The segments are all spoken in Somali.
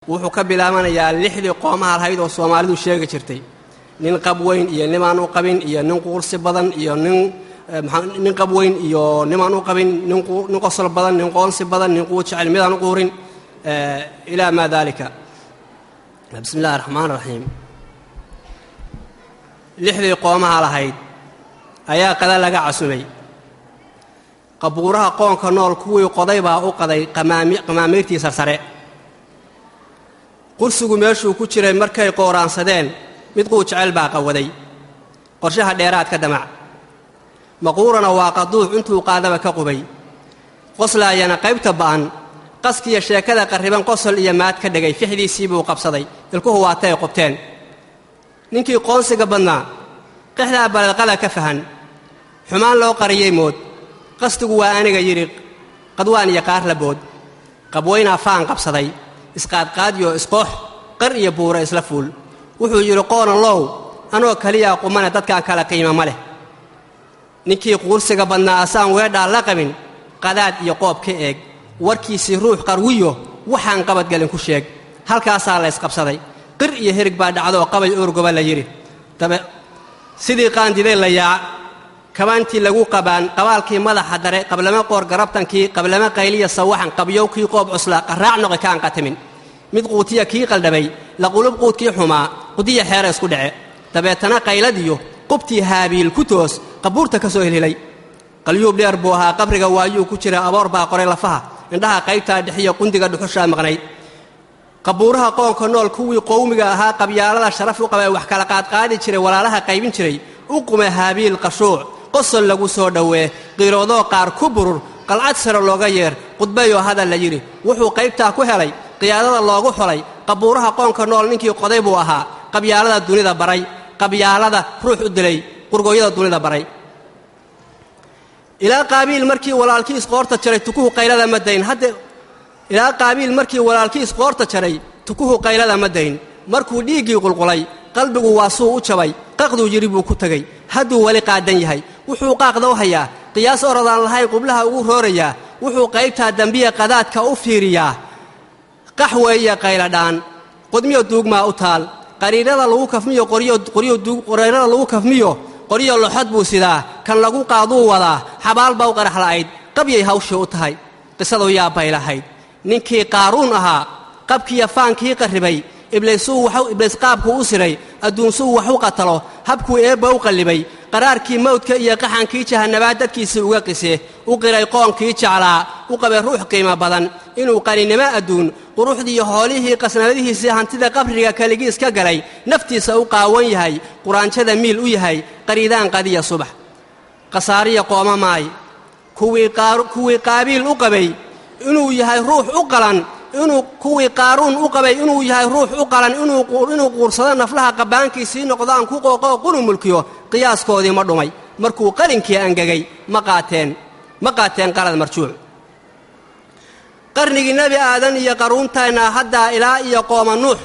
wuxuu ka bilaabanayaa lixdii qoomaha lahayd oo Soomaalidu sheegi jirtay nin qabweyn iyo nimaan u qabin iyo nin quursi badan iyo nin qabweyn iyo nimaan u qabin nin qosol badan nin qoonsi badan nin quud jecel midaan u quurin ilaa ma dalika bismillaahir rahmaanir rahiim lixdii qoomaha lahayd ayaa qada laga casumay qabuuraha qoonka nool kuwii qoday baa u qaday qamaamiirtiisa sare qursigu meeshuu ku jiray markay qooraansadeen mid quu jecel baa qawaday qorshaha dheeraad ka damac maquurana waa qaduuc intuu qaadaba ka qubay qoslaayana qaybta ba'an qaskiya sheekada qarriban qosol iyo maad ka dhigay fixdiisii buu qabsaday ilkuhu waatay qubteen ninkii qoonsiga badnaa qixdaa baladqada ka fahan xumaan loo qariyey mood qastigu waa aniga yidhi qadwaan iyo qaar labood qabweynaa faan qabsaday isqaadqaadiyo isqoox qar iyo buura isla fuul wuxuu yidhi qoonan low anoo kaliyaa qumana dadkaan kala qiima ma leh ninkii quursiga badnaa asaan weedhaa la qabin qadaad iyo qoob ka eeg warkiisii ruux qarwiyo waxaan qabadgelin ku sheeg halkaasaa la isqabsaday qir iyo herig baa dhacdoo qabay oorgoba la yidhi dabe sidii qaandiday la yaac kabaantii lagu qabaalkii madaxa dare qablama qoor garabtankii qablama qayliya sawaxan qabyowkii qoob cusla qaraac noqi kaan qatimin mid quutiya kii qaldhabay la qulub quudkii xumaa qudiya xeera isku dhace dabeetana qayladiyo qubtii haabiil ku toos qabuurta ka soo helhelay qalyuub dheer buu ahaa qabriga waayuu ku jira aboor baa qoray lafaha indhaha qaybtaa dhexiyo qundiga dhuxushaa maqnayd qabuuraha qoonka nool kuwii qowmiga ahaa qabyaalada sharaf u qabay wax kala qaadqaadi jiray walaalaha qaybin jiray u qume haabiil qashuuc qosol lagu soo dhowee qiiroodoo qaar ku burur qalcad sare looga yeer qudbayoo hadal la yidhi wuxuu qaybtaa ku helay qiyaadada loogu xolay qabuuraha qoonka nool ninkii qoday buu ahaa qabyaalada dunida baray qabyaalada ruux u dilay qurgooyada dunida baray ilaa qaabiil markii walaalkiis qoorta jaray tukuhu qaylada ma dayn ilaa qaabiil markii walaalkiis qoorta jaray tukuhu qaylada ma dayn markuu dhiiggii qulqulay qalbigu waa suu u jabay qaqduu yidhi buu ku tegey hadduu weli qaadan yahay wuxuu qaaqda u hayaa qiyaas orodaan lahayn qublaha ugu roorayaa wuxuu qaybtaa dembiya qadaadka u fiiriyaa qaxweeye qayladhaan qudmiyo duugmaa u taal qariirada lagu kafmiyo qoreerada lagu kafmiyo qoryo loxod buu sidaa kan lagu qaaduu wadaa xabaal baa u qarax la'ayd qabyay hawshii u tahay qisadu yaa bay lahayd ninkii qaaruun ahaa qabkiiyo faankii qarribay ibliis qaabkuu u siray adduunsuu wax u qatalo habkuu eebba u qallibay qaraarkii mawdka iyo qaxankii jahannabaad dadkiisii uga qise u qiray qoonkii jeclaa u qabay ruux qiimo badan inuu qaninimo adduun quruxdiiyo hoolihii qasnadihiisii hantida qabriga keligiis ka galay naftiisa u qaawan yahay quraanjada miil u yahay qariidaan qadiya subax qasaariya qooma maay kuwii qaabiil u qabay inuu yahay ruux u qalan kuwii qaaruun u qabay inuu yahay ruux u qalan inuu quursado naflaha qabbaankiisii noqdaan ku qooqoo qunu mulkiyo qiyaaskoodii ma dhumay markuu qalinkii angegay ma qaateen qalad marjuuc qarnigii nebi aadan iyo qaruuntayna haddaa ilaa iyo qooma nuux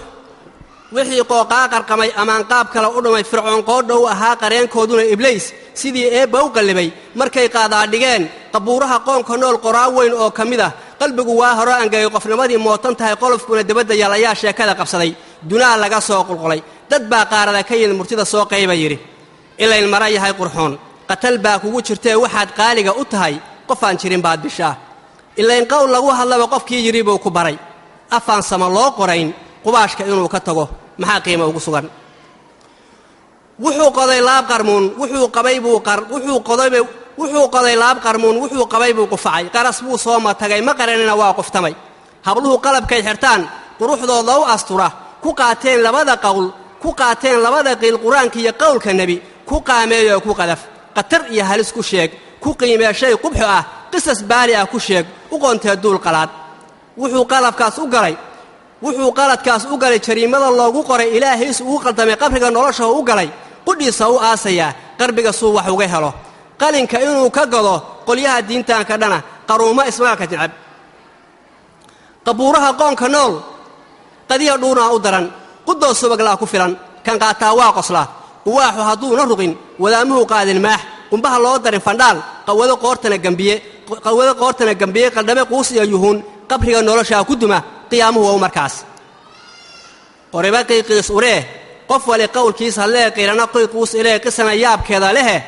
wixii qooqaa qarqamay amaan qaab kale u dhumay fircoon qoodhow ahaa qareenkooduna ibliis sidii eebba u qallibay markay qaadaadhigeen qabuuraha qoonka nool qoraa weyn oo ka mid ah qalbigu waa hore angegay qofnimadii mootan tahay qolofkuna dibadda yaal ayaa sheekada qabsaday dunaa laga soo qulqulay dad baa qaarada ka yimid murtida soo qayba yidhi ilayn mara yahay qurxoon qatal baa kugu jirtee waxaad qaaliga u tahay qofaan jirin baad bishaa ilayn qowl lagu hadlaba qofkii yidhi buu ku baray afaan sama loo qorayn qubaashka inuu ka tago maxaa qiimo ugu sugan wuxuu qoday laab qarmuun wuxuu qoday laab qarmuun wuxuu qabay buu qufacay qaras buu soo matagay ma qaranina waa quftamay habluhu qalabkay xirtaan quruxdooda u astura ku qaateen labada qiil qur-aanka iyo qowlka nebi ku qaameeyo ku qadaf qatar iyo halis ku sheeg ku qiimee shay qubxo ah qisas baali ah ku sheeg u qoontee duul qalaad wuxuu qaladkaas u galay jariimada loogu qoray ilaahays ugu qaldamay qabriga nolosha u galay qudhiisa u aasayaa qarbiga suu wax uga helo qalinka inuu ka gado qolyaha diintaanka dhana qaruumo ismaalka jecab qabuuraha qoonka nool qadiya dhuunaa u daran qudoo subaglaa ku filan kan qaataa waa qoslaa quwaaxu hadduuna rugin wadaamuhu qaadin maax qumbaha loo darin fandhaal qawado qoortana gambiye qaldhabe quus iyo yuhuun qabriga noloshaa ku duma qiyaamuhu waa markaas قريبا قيقيس أوريه قف ولقول كيس هلا قيرنا قيقوس إليه قسنا ياب كذا له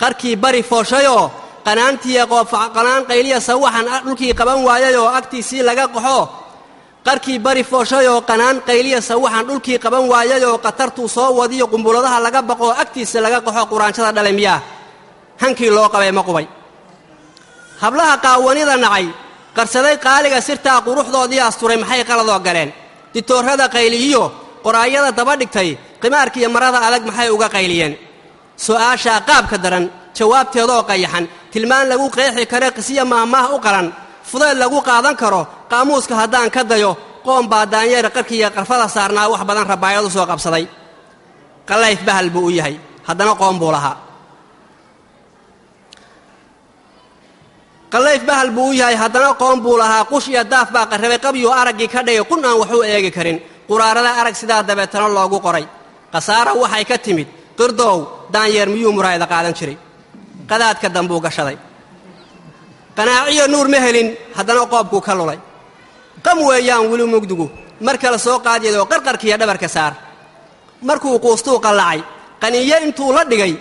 قركي بري فوشيو قنانتي قف قنان قيلية سوحن لكي قبان وايو أكتي سي لقى قحو قركي بري فوشيو قنان قيلية سوحن لكي قبان وايو قطرتو صو ودي قنبلودها لقى بقو أكتي سي لقى قحو قرآن شذا دلمياه هنكي لو قبي مقبي hablaha qaawanida nacay qarsaday qaaliga sirta quruxdoodii asturay maxay qalad oo galeen ditoorada qayliyo qoraayada daba dhigtay qimaarkiyo marada adag maxay uga qayliyeen su'aasha qaabka daran jawaabteeda oo qayaxan tilmaan lagu qeexi karo qisiya maahmaah u qaran fudud lagu qaadan karo qaamuuska hadaan ka dayo qoom baadaanyeer qarkiyo qarfada saarnaa wax badan rabaayadu soo qabsaday qalayf bahal buu u yahay hadana qoom buu lahaa qalayf bahal buu yahay hadana qoom buu lahaa qushiya daaf baa qarrabay qabiyo aragii ka dhigay kun aan wax u eegi karin quraarada arag sidaa dabeetana loogu qoray qasaara waxay ka timid qirdow daanyeer miyuu muraayada qaadan jiray qadaadka dambuu gashaday qanaaciyo nuur ma helin hadana qoobku ka lulay qam weeyaan wili mugdugu marka la soo qaadiyay qarqarkiya dhabarka saar markuu qoostuu qalacay qaniye intuu la dhigay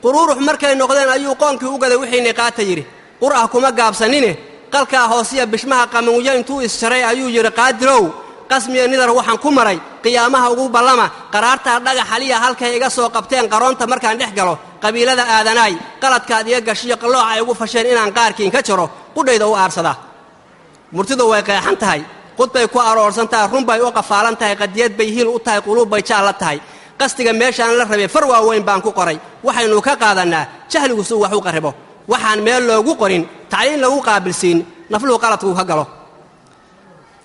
quruurux markay noqdeen ayuu qoonkii u gaday wixii niqaata yiri qur'ah kuma gaabsanine qalka hoosiya bishmaha qamuuyo intuu isharay ayuu yiri qaadirow qasmiya nidar waxaan ku maray qiyaamaha ugu ballama qaraarta dhagax xaliya halkay iga soo qabteen qaroonta markaan dhex galo qabiilada aadanaay qaladkaad iga gashiyo qalooc ay ugu fasheen inaan qaarkiin ka jaro qudhayda u aarsada murtidu way qeexan tahay qudbay ku aroorsan tahay runbay u qafaalan tahay qadiyad bay hiil u tahay quluub bay jaal la tahay qastiga meeshaan la rabay far waaweyn baan ku qoray waxaynu ka qaadanaa jahligu suu wax u qaribo waxaan meel loogu qorin tacliin lagu qaabilsiin nafluhu qaladku ka galo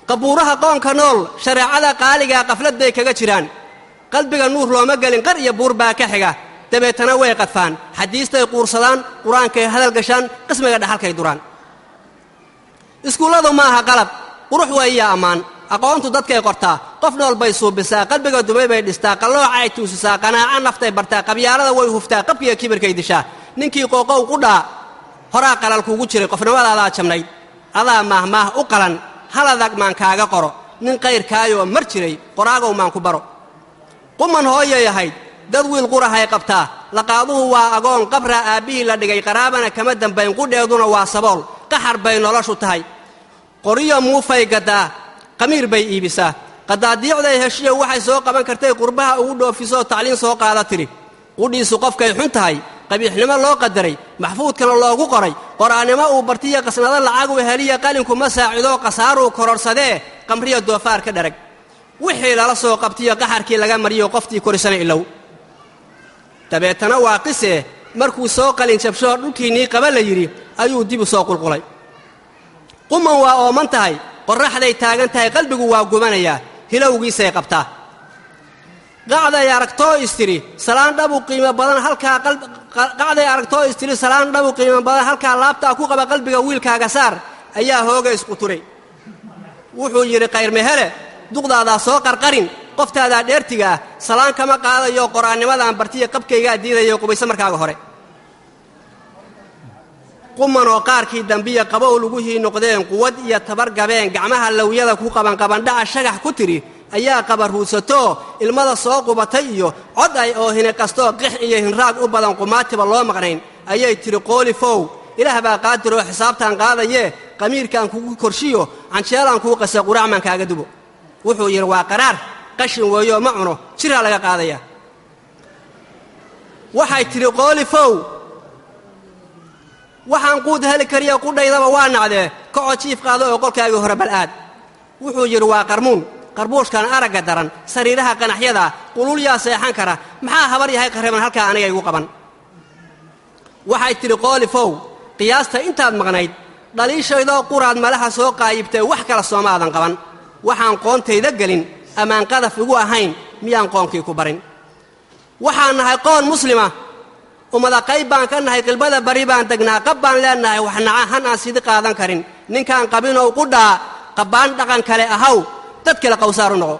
qabuuraha qoonka nool shariicada qaaliga qaflad bay kaga jiraan qalbiga nuur looma galin qar iyo buur baa ka xiga dabeetana way qadfaan xadiistay quursadaan quraankay hadal gashaan qismiga dhaxalkay duraan iskuuladu maaha qalad qurux weeyaa ammaan aqoontu dadkay qortaa qof nool bay suubisaa qalbiga dumay bay dhistaa qalooca ay tuusisaa qanaaca naftay bartaa qabyaalada way huftaa qabkiga kibirkay dishaa ninkii qooqow qudhaa horaa qalal kuugu jiray qofnimadaada jamnayd adaa maahmaah u qalan haladag maan kaaga qoro nin qayrkaayoo mar jiray qoraagow maan ku baro quman hooyay ahayd dad wiil qurahay qabtaa laqaaduhu waa agoon qabra aabbihii la dhigay qaraabana kama dambayn qudheeduna waa sabool qaxar bay noloshu tahay qoriyo muufay gadaa qamiir bay iibisaa qadaadiicday heshiyo waxay soo qaban kartay qurbaha ugu dhoofisoo tacliin soo qaada tiri qudhiisu qofkay xun tahay qabiixnimo loo qadaray maxfuudkana loogu qoray qoraanimo uu bartiya qasnada lacag u heliya qalinku ma saacido qasaaruu kororsadee qamriya doofaar ka dharag wixii lala soo qabtiyo qaxarkii laga mariyo qoftii korisana ilow dabeetana waa qisee markuu soo qalin jabsho dhulkiinnii qaba la yidhi ayuu dib u soo qulqulay quman waa ooman tahay qorraxday taagan tahay qalbigu waa gubanayaa hilowgiisay qabtaa qacday aragtoo istiri salaan dhabu qiimo badan halkaa qacday aragtoo istiri salaan dhabu qiimo badan halkaa laabtaa ku qaba qalbiga wiilkaaga saar ayaa hooga isku turay wuxuu yidhi qayr mehele duqdaadaa soo qarqarin qoftaadaa dheertiga ah salaan kama qaadayo qoraannimadaan bartiya qabkaygaa diidayo qubayso markaaga hore qumanoo qaarkii dambiya qabow luguhii noqdeen quwad iyo tabar gabeen gacmaha lawyada ku qabanqabandhaca shagax ku tiri ayaa qabaruudsatoo ilmada soo qubatay iyo cod ay oo hine qastoo qix iyo hinraag u badan qumaatiba loo maqnayn ayay tiri qoolifow ilaah baa qaadiroo xisaabtaan qaadayee qamiirkaan kugu korshiyo canjeelaan kuu qasa quraacmaan kaaga dubo wuxuu yidhi waa qaraar qashin weeyoo ma cuno jiraa laga qaadaya waxay tiri qoolifow waxaan quud heli kariya qudhaydaba waa nacdee kacoo jiif qaado oo qolkaagii hore bal aad wuxuu yidhi waa qarmuun qarbuushkan aragga daran sariiraha qanaxyada qululyaa seexan kara maxaa habar yahay qarriban halkaa aniga igu qaban waxay tiri qoolifow qiyaasta intaad maqnayd dhaliishaydoo quraad malaha soo qaayibtee wax kala soomaadan qaban waxaan qoontayda gelin ammaan qadaf igu ahayn miyaan qoonkii ku barin waxaan nahay qoon muslima ummada qayb baan ka nahay qilbada bari baan degnaa qab baan leennahay wax naca han aan sidi qaadan karin ninkaan qabinow qudhaa qabbaan dhaqan kale ahaw dad kale qawsaaru noqo